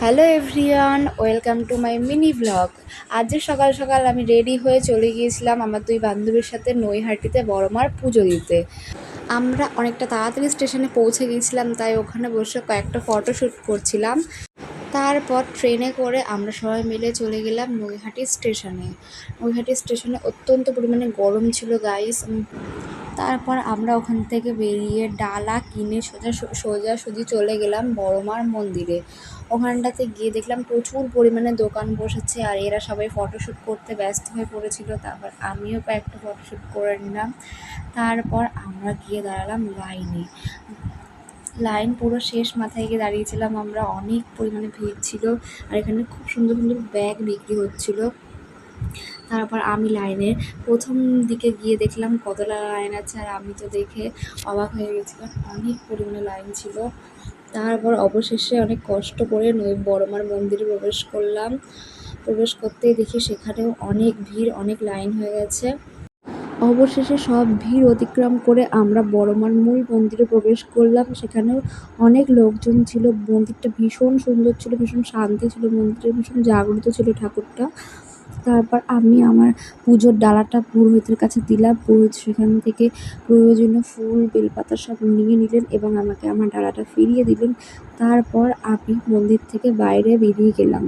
Hello everyone, welcome to my mini vlog. আজ যে সকাল সকাল আমি রেডি হয়ে চলে গিয়েছিলাম আমার দুই বান্ধবীর সাথে নৈহাটিতে বড়মার পুজো দিতে। আমরা অনেকটা তাড়াতাড়ি স্টেশনে পৌঁছে গিয়েছিলাম, তাই ওখানে বসে কয়েকটা ফটোশ্যুট করছিলাম। তারপর ট্রেনে করে আমরা সবাই মিলে চলে গেলাম নৈহাটি স্টেশনে। নৈহাটি স্টেশনে অত্যন্ত পরিমাণে গরম ছিল গাইস। তারপর আমরা ওখান থেকে বেরিয়ে ডালা কিনে সোজাসুজি চলে গেলাম বড়মার মন্দিরে। ওখানটাতে গিয়ে দেখলাম প্রচুর পরিমাণে দোকান বসেছে আর এরা সবাই ফটোশ্যুট করতে ব্যস্ত হয়ে পড়েছিল। তারপর আমিও কয়েকটা ফটোশ্যুট করে নিলাম। তারপর আমরা গিয়ে দাঁড়ালাম লাইন পুরো শেষ মাথায় গিয়ে দাঁড়িয়েছিলাম আমরা। অনেক পরিমাণে ভিড় ছিল আর এখানে খুব সুন্দর সুন্দর ব্যাগ বিক্রি হচ্ছিল। তারপর আমি লাইনের প্রথম দিকে গিয়ে দেখলাম কতটা লাইন আছে, আর আমি তো দেখে অবাক হয়ে গেছিলাম, অনেক পরিমাণে লাইন ছিল। তারপর অবশেষে অনেক কষ্ট করে বড়মার মন্দিরে প্রবেশ করলাম। প্রবেশ করতেই দেখি সেখানেও অনেক ভিড়, অনেক লাইন হয়ে গেছে। অবশেষে সব ভিড় অতিক্রম করে আমরা বড়মার মূল মন্দিরে প্রবেশ করলাম। সেখানেও অনেক লোকজন ছিল। মন্দিরটা ভীষণ সুন্দর ছিল, ভীষণ শান্তি ছিল মন্দিরে, ভীষণ জাগ্রত ছিল ঠাকুরটা। তারপর আমি আমার পুজোর ডালাটা পুরোহিতের কাছে দিলাম। পুরোহিত সেখান থেকে প্রয়োজনীয় ফুল বেলপাতা সব নিয়ে নিলেন এবং আমাকে আমার ডালাটা ফিরিয়ে দিলেন। তারপর আমি মন্দির থেকে বাইরে বেরিয়ে গেলাম।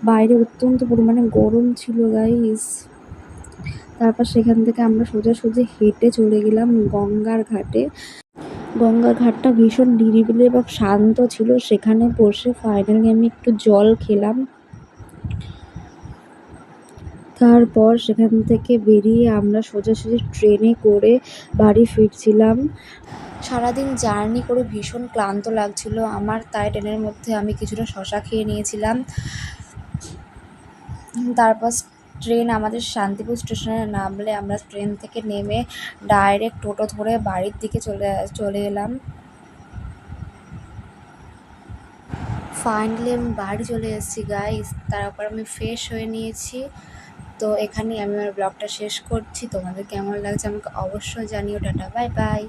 বাইরে অত্যন্ত পরিমাণে গরম ছিল গাইস। তারপর সেখান থেকে আমরা সোজাসুজি হেঁটে চলে গেলাম গঙ্গার ঘাটে। গঙ্গার ঘাটটা ভীষণ নিরিবিলি এবং শান্ত ছিল। সেখানে বসে ফাইনালি আমি একটু জল খেলাম। তারপর সেখান থেকে বেরিয়ে আমরা সোজাসুজি ট্রেনে করে বাড়ি ফিরছিলাম। সারাদিন জার্নি করে ভীষণ ক্লান্ত লাগছিল আমার, তাই ট্রেনের মধ্যে আমি কিছুটা শশা খেয়ে নিয়েছিলাম। তারপর ট্রেন আমাদের শান্তিপুর স্টেশনে নামলে আমরা ট্রেন থেকে নেমে ডাইরেক্ট টোটো ধরে বাড়ির দিকে চলে এলাম। ফাইনালি আমি বাড়ি চলে এসেছি গাইস। তারপর আমি ফ্রেশ হয়ে নিয়েছি। তো এখানেই আমি আমার ব্লগটা শেষ করছি। তোমাদের কেমন লাগছে আমাকে অবশ্যই জানিও। Tata, bye bye.